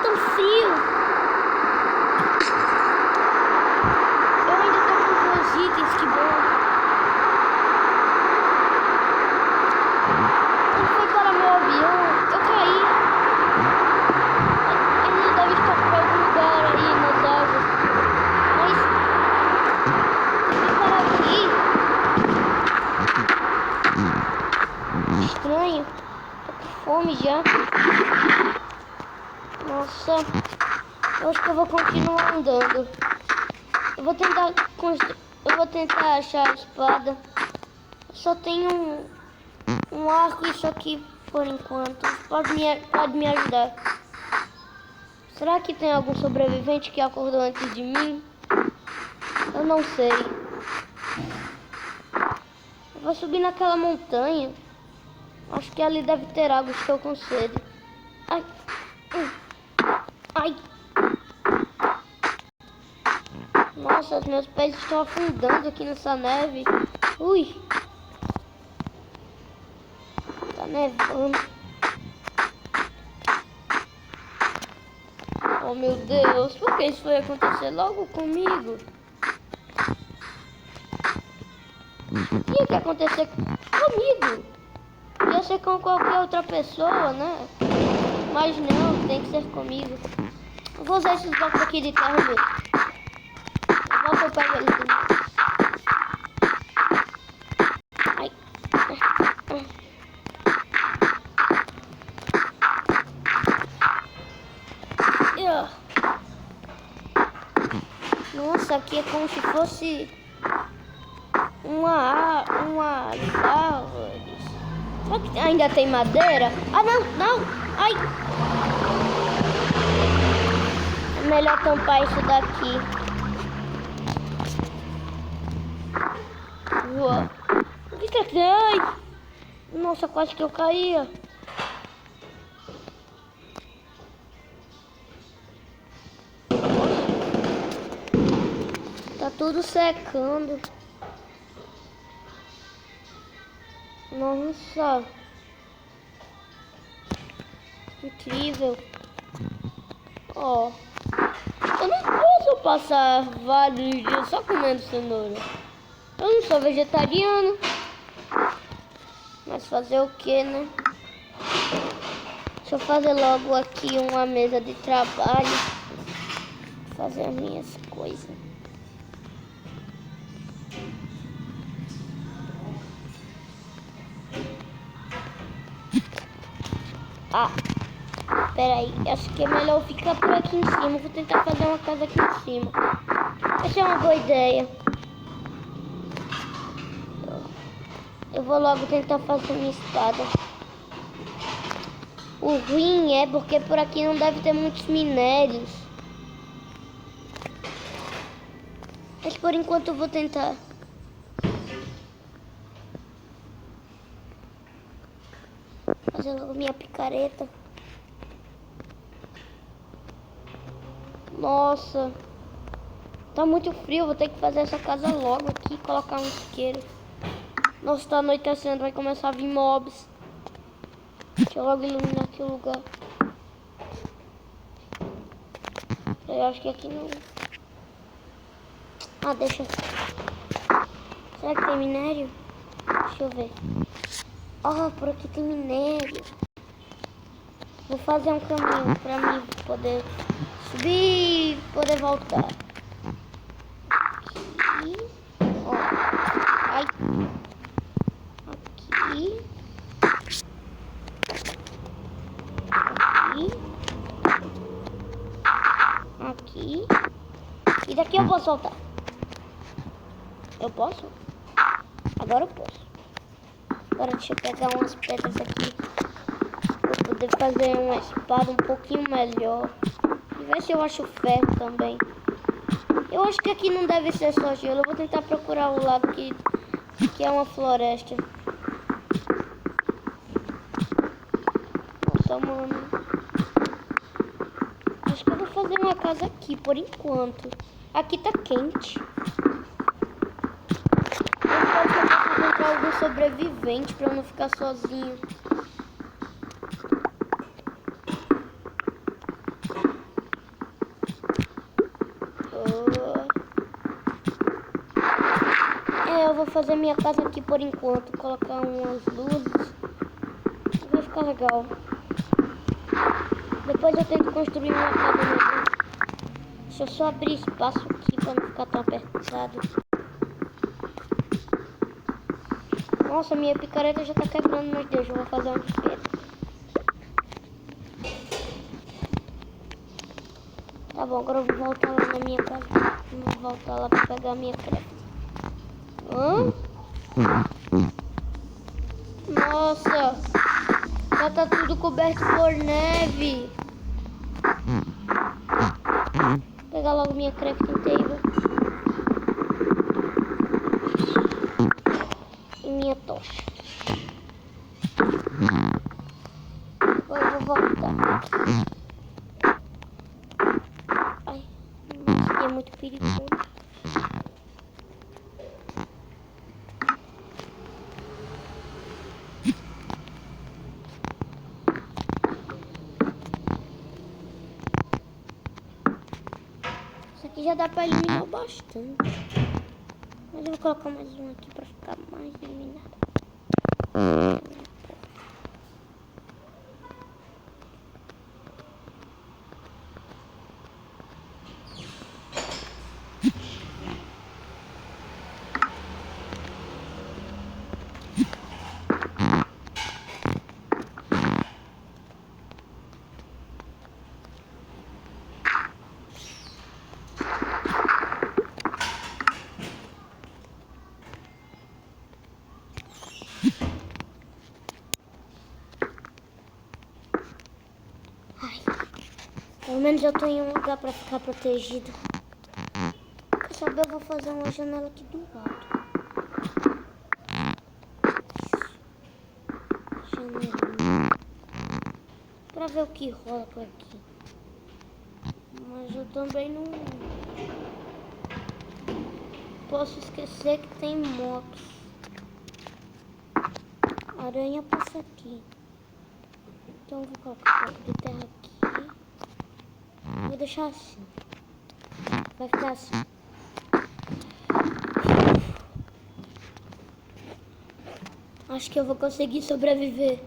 tão frio. Eu ainda tô com os itens, que bom. Ele foi para meu avião. Eu caí. Ele deve estar por algum lugar aí nas asas. Mas eu vou parar aqui. Estranho. Tô com fome já. Nossa. Eu acho que eu vou continuar andando. Eu vou tentar achar a espada. Eu só tenho um arco, isso aqui por enquanto. Pode me ajudar. Será que tem algum sobrevivente que acordou antes de mim? Eu não sei. Eu vou subir naquela montanha. Acho que ali deve ter água, estou com sede. Ai. Ai. Nossa, os meus pés estão afundando aqui nessa neve. Ui. Tá nevando. Oh, meu Deus. Por que isso foi acontecer logo comigo? Tinha que acontecer comigo. Podia ser com qualquer outra pessoa, né? Mas não, tem que ser comigo. Eu vou usar esses blocos aqui de terra mesmo. Volta, eu pego eles. Ai. Nossa, aqui é como se fosse uma árvore. Será que ainda tem madeira? Ah, não. Ai. É melhor tampar isso daqui. Uou. O que que é? Ai. Nossa, quase que eu caía. Tá tudo secando. Nossa. Incrível. Ó. Eu não posso passar vários dias só comendo cenoura. Eu não sou vegetariano. Mas fazer o que, né? Deixa eu fazer logo aqui uma mesa de trabalho. Fazer as minhas coisas. Ah, peraí. Acho que é melhor ficar por aqui em cima. Vou tentar fazer uma casa aqui em cima. Essa é uma boa ideia. Eu vou logo tentar fazer minha espada. O ruim é porque por aqui não deve ter muitos minérios. Mas por enquanto eu vou tentar. Fazer logo minha picareta. Nossa. Tá muito frio, vou ter que fazer essa casa logo aqui. Colocar um isqueiro. Nossa, tá anoitecendo, vai começar a vir mobs. Deixa eu logo iluminar aqui o lugar. Eu acho que aqui não... Ah, deixa. Será que tem minério? Deixa eu ver. Oh, por aqui tem minério. Vou fazer um caminho pra mim poder subir e poder voltar. Aqui. Ó. Ai. Aqui. Aqui. E daqui eu posso soltar. Eu posso? Agora eu posso. Agora deixa eu pegar umas pedras aqui. Pra poder fazer uma espada um pouquinho melhor. E ver se eu acho ferro também. Eu acho que aqui não deve ser só gelo. Eu vou tentar procurar o lado que é uma floresta. Nossa, mano. Acho que eu vou fazer uma casa aqui por enquanto. Aqui tá quente. Eu posso encontrar algum sobrevivente pra eu não ficar sozinho. fazer minha casa aqui por enquanto. Colocar umas luzes. Vai ficar legal. Depois eu tento construir uma casa melhor. Deixa eu só abrir espaço aqui para não ficar tão apertado. Nossa, minha picareta já tá quebrando, mas deixa, eu vou fazer uma de pedra. Tá bom, agora eu vou voltar lá na minha casa. Vou voltar lá pra pegar a minha crepe. Nossa, já tá tudo coberto por neve. Vou pegar logo minha crafting table. E minha tocha. Agora eu vou voltar. Ai, isso aqui é muito perigoso. Isso aqui já dá pra eliminar bastante. Mas eu vou colocar mais um aqui pra ficar mais eliminado. Pelo menos eu tô em um lugar pra ficar protegido. Quer saber? Eu vou fazer uma janela aqui do lado. Janelinha. Pra ver o que rola por aqui. Mas eu também não posso esquecer que tem motos. A aranha passa aqui. Então eu vou colocar um pouco de terra aqui. Vou deixar assim. Vai ficar assim. Acho que eu vou conseguir sobreviver.